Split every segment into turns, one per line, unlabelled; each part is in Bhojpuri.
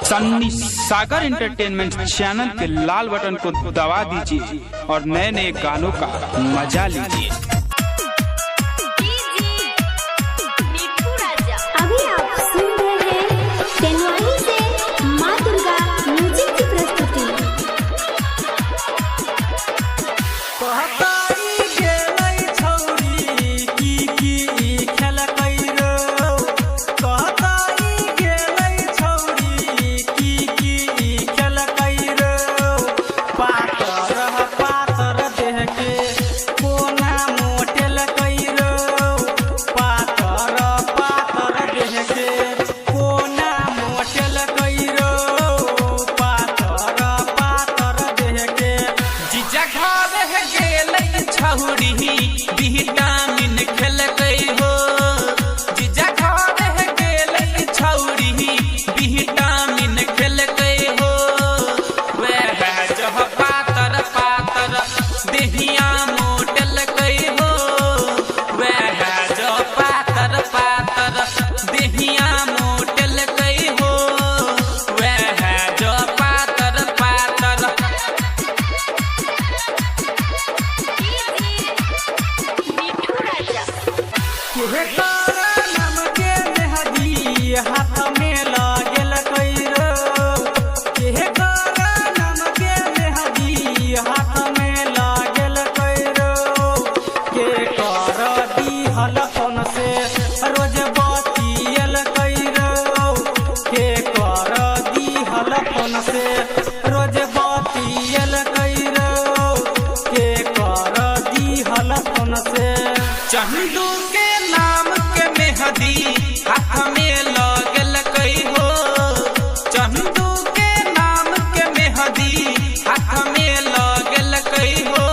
सन्नी सागर एंटरटेनमेंट चैनल के लाल बटन को दबा दीजिए और नए नए गानों का मजा लीजिए।
अभी आप सुन रहे हैं तेनवाही से माँ दुर्गा म्यूजिक की प्रस्तुति।
विटामिन खेल गई हो जीजा घर गेल छौरी विटामिन खेल गई हो वह जह पातर पातर देहिया मोटल गई हो वह जह पातर पातर देहिया मोटल गई हो वह जह पातर पातर हाथ में लागल कैरो के नाम के मेहदी हाथ में लागल कैरो के कर दिहल फोन से रोज बतियल कैरो के कर दिहल फोन से रोज बतियल कैरो के कर दिहल फोन से चंदू के नाम के मेहदी हाथ में लागल कई हो चंदू के नाम के मेहदी हाथ में लागल कई हो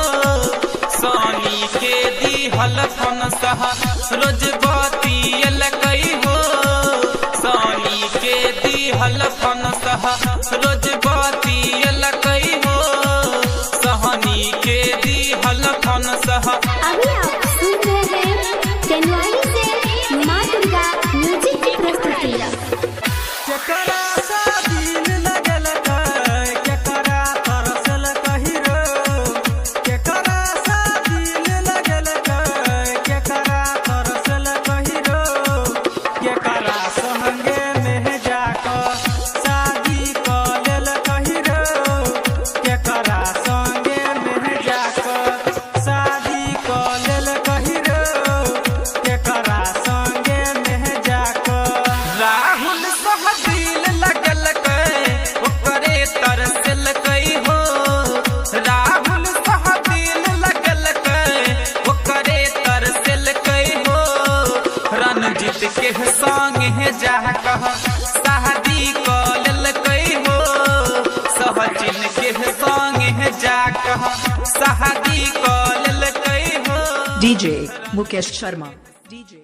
सोनी के दिहल फोन सह रोज बतियल कई हो सोनी के दिहल फोन सह रोज बतियल कई हो सोनी के दिहल फोन सह।
अभी आप सुन रहे हैं तेनवाही से माँ दुर्गा म्यूजिक की प्रस्तुति। रणजीत के संग है जा कह शादी कल कई हो सहचिन के संग है जा कह शादी कल कई हो।
DJ Mukesh Sharma। DJ